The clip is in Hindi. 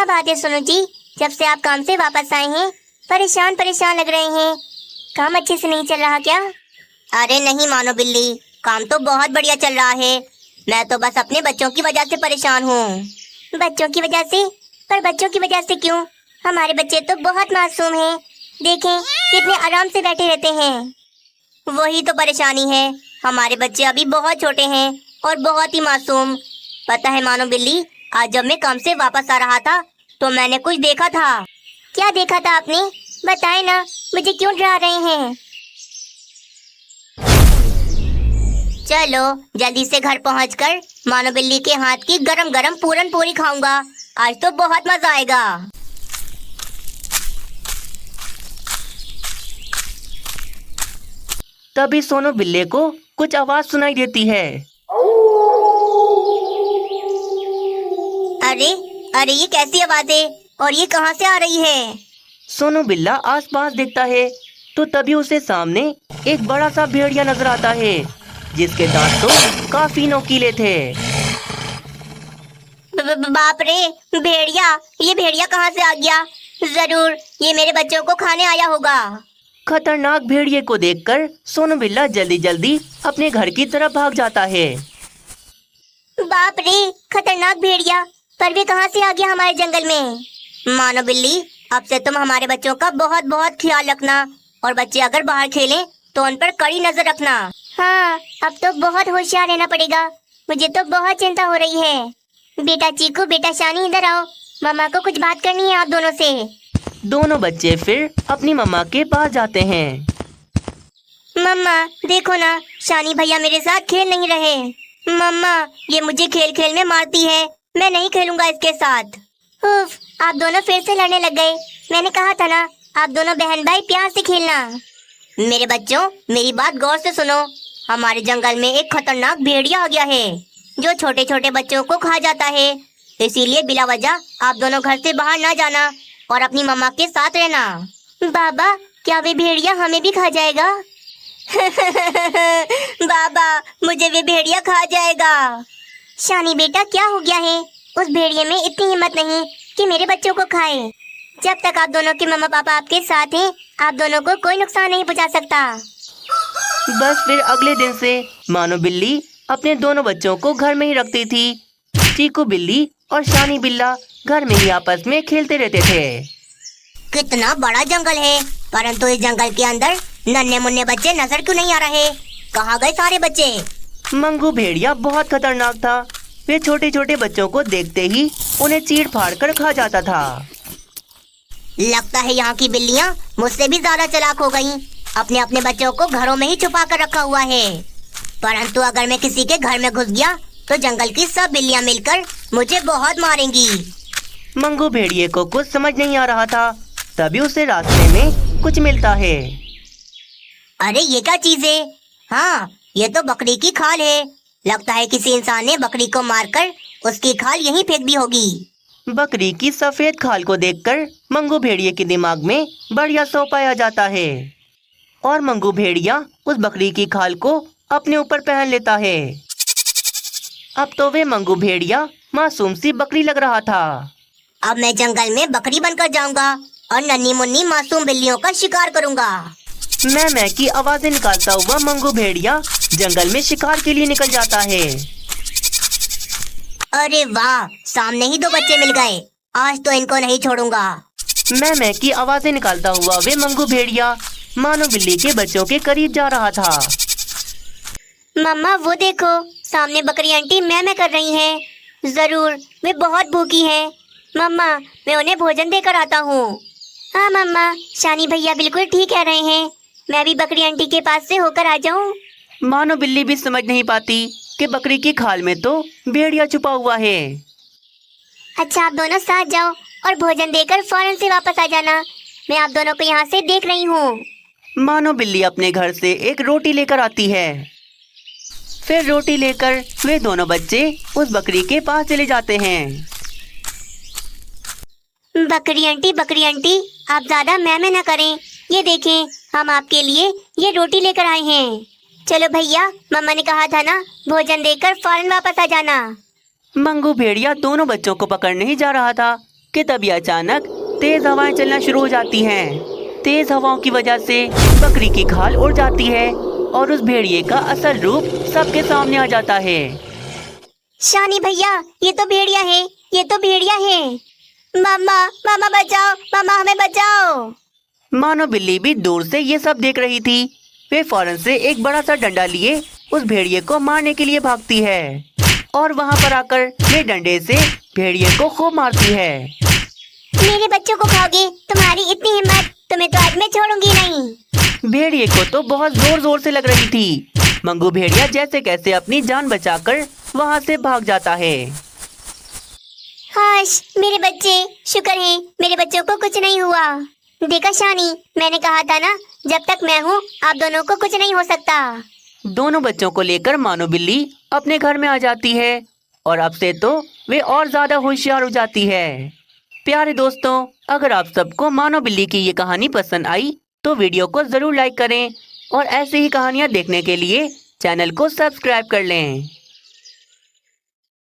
क्या बात है सोनू जी, जब से आप काम से वापस आए हैं परेशान परेशान लग रहे हैं। काम अच्छे से नहीं चल रहा क्या? अरे नहीं मानो बिल्ली, काम तो बहुत बढ़िया चल रहा है। मैं तो बस अपने बच्चों की वजह से परेशान हूँ। बच्चों की वजह से? पर बच्चों की वजह से क्यों? हमारे बच्चे तो बहुत मासूम हैं। देखें कितने आराम से बैठे रहते हैं। वही तो परेशानी है, हमारे बच्चे अभी बहुत छोटे हैं और बहुत ही मासूम। पता है मानो बिल्ली, आज जब मैं काम से वापस आ रहा था तो मैंने कुछ देखा था। क्या देखा था आपने? बताए ना, मुझे क्यों डरा रहे हैं? चलो जल्दी से घर पहुंचकर मानो बिल्ली के हाथ की गरम गरम पूरन पूरी खाऊंगा। आज तो बहुत मजा आएगा। तभी सोनू बिल्ली को कुछ आवाज सुनाई देती है। अरे अरे, ये कैसी आवाज है और ये कहाँ से आ रही है? सोनू बिल्ला आसपास देखता है तो तभी उसे सामने एक बड़ा सा भेड़िया नजर आता है, जिसके दांत तो काफी नोकीले थे। बाप रे, भेड़िया! ये भेड़िया कहाँ से आ गया? जरूर ये मेरे बच्चों को खाने आया होगा। खतरनाक भेड़िए को देखकर सोनू बिल्ला जल्दी जल्दी अपने घर की तरफ भाग जाता है। बाप रे, खतरनाक भेड़िया! पर वे कहाँ से आ गया हमारे जंगल में? मानो बिल्ली, अब से तुम हमारे बच्चों का बहुत बहुत ख्याल रखना और बच्चे अगर बाहर खेलें तो उन पर कड़ी नजर रखना। हाँ, अब तो बहुत होशियार रहना पड़ेगा। मुझे तो बहुत चिंता हो रही है। बेटा चीकू, बेटा शानी, इधर आओ, मामा को कुछ बात करनी है आप दोनों से। दोनों बच्चे फिर अपनी मम्मा के पास जाते हैं। मम्मा देखो ना, शानी भैया मेरे साथ खेल नहीं रहे। मम्मा, ये मुझे खेल खेल में मारती है, मैं नहीं खेलूंगा इसके साथ। उफ, आप दोनों फिर से लड़ने लग गए। मैंने कहा था ना, आप दोनों बहन भाई प्यार से खेलना। मेरे बच्चों, मेरी बात गौर से सुनो। हमारे जंगल में एक खतरनाक भेड़िया आ गया है जो छोटे छोटे बच्चों को खा जाता है। इसीलिए बिला वजह आप दोनों घर से बाहर ना जाना और अपनी मम्मा के साथ रहना। बाबा, क्या वे भेड़िया हमें भी खा जाएगा? बाबा, मुझे वे भेड़िया खा जाएगा। शानी बेटा, क्या हो गया है? उस भेड़िए में इतनी हिम्मत नहीं कि मेरे बच्चों को खाए। जब तक आप दोनों के मम्मा पापा आपके साथ हैं, आप दोनों को कोई नुकसान नहीं पहुंचा सकता। बस फिर अगले दिन से मानो बिल्ली अपने दोनों बच्चों को घर में ही रखती थी। चीकू बिल्ली और शानी बिल्ला घर में ही आपस में खेलते रहते थे। कितना बड़ा जंगल है, परंतु इस जंगल के अंदर नन्हे मुन्ने बच्चे नजर क्यों नहीं आ रहे? कहाँ गए सारे बच्चे? मंगू भेड़िया बहुत खतरनाक था। वे छोटे छोटे बच्चों को देखते ही उन्हें चीर फाड़ कर खा जाता था। लगता है यहाँ की बिल्लियाँ मुझसे भी ज्यादा चालाक हो गईं। अपने अपने बच्चों को घरों में ही छुपा कर रखा हुआ है। परंतु अगर मैं किसी के घर में घुस गया तो जंगल की सब बिल्लियाँ मिलकर मुझे बहुत मारेंगी। मंगू भेड़िए को कुछ समझ नहीं आ रहा था। तभी उसे रास्ते में कुछ मिलता है। अरे ये क्या चीज है? हाँ, ये तो बकरी की खाल है। लगता है किसी इंसान ने बकरी को मारकर उसकी खाल यहीं फेंक दी होगी। बकरी की सफेद खाल को देखकर मंगू भेड़िए के दिमाग में बढ़िया सौ पाया जाता है और मंगू भेड़िया उस बकरी की खाल को अपने ऊपर पहन लेता है। अब तो वे मंगू भेड़िया मासूम सी बकरी लग रहा था। अब मैं जंगल में बकरी बनकर जाऊंगा और नन्ही मुन्नी मासूम बिल्लियों का शिकार करूंगा। मैं की आवाजें निकालता हुआ मंगू भेड़िया जंगल में शिकार के लिए निकल जाता है। अरे वाह, सामने ही दो बच्चे मिल गए। आज तो इनको नहीं छोड़ूंगा। मैं की आवाजें निकालता हुआ वे मंगू भेड़िया मानो बिल्ली के बच्चों के करीब जा रहा था। मम्मा वो देखो, सामने बकरी आंटी मैं कर रही हैं। जरूर वे बहुत भूखी हैं। मम्मा, मैं उन्हें भोजन देकर आता हूँ। हाँ मम्मा, शानी भैया बिल्कुल ठीक कह रहे हैं। मैं भी बकरी आंटी के पास से होकर आ जाऊँ। मानो बिल्ली भी समझ नहीं पाती कि बकरी की खाल में तो भेड़िया छुपा हुआ है। अच्छा, आप दोनों साथ जाओ और भोजन देकर फौरन से वापस आ जाना। मैं आप दोनों को यहाँ से देख रही हूँ। मानो बिल्ली अपने घर से एक रोटी लेकर आती है। फिर रोटी लेकर वे दोनों बच्चे उस बकरी के पास चले जाते हैं। बकरी आंटी, आप ज्यादा मैं न करें। ये देखें, हम आपके लिए ये रोटी लेकर आए हैं। चलो भैया, मम्मा ने कहा था ना, भोजन देकर फौरन वापस आ जाना। मंगू भेड़िया दोनों बच्चों को पकड़ने ही जा रहा था कि तभी अचानक तेज हवाएं चलना शुरू हो जाती हैं। तेज हवाओं की वजह से बकरी की खाल उड़ जाती है और उस भेड़िए का असल रूप सबके सामने आ जाता है। शानी भैया, ये तो भेड़िया है, ये तो भेड़िया है। मामा, मामा बचाओ, मामा हमें बचाओ। मानो बिल्ली भी दूर से ये सब देख रही थी। वे फौरन से एक बड़ा सा डंडा लिए उस भेड़िए को मारने के लिए भागती है और वहाँ पर आकर वे डंडे से भेड़िए को खूब मारती है। मेरे बच्चों को खाओगे? तुम्हारी इतनी हिम्मत, तुम्हें तो आज मैं छोड़ूंगी नहीं। भेड़िए को तो बहुत जोर जोर से लग रही थी। मंगू भेड़िया जैसे कैसे अपनी जान बचाकर वहाँ से भाग जाता है। हाश, मेरे बच्चे, शुक्र है मेरे बच्चों को कुछ नहीं हुआ। देखा शानी, मैंने कहा था ना, जब तक मैं हूँ आप दोनों को कुछ नहीं हो सकता। दोनों बच्चों को लेकर मानो बिल्ली अपने घर में आ जाती है और अब से तो वे और ज्यादा होशियार हो जाती है। प्यारे दोस्तों, अगर आप सबको मानो बिल्ली की ये कहानी पसंद आई तो वीडियो को जरूर लाइक करें और ऐसे ही कहानियाँ देखने के लिए चैनल को सब्सक्राइब कर लें।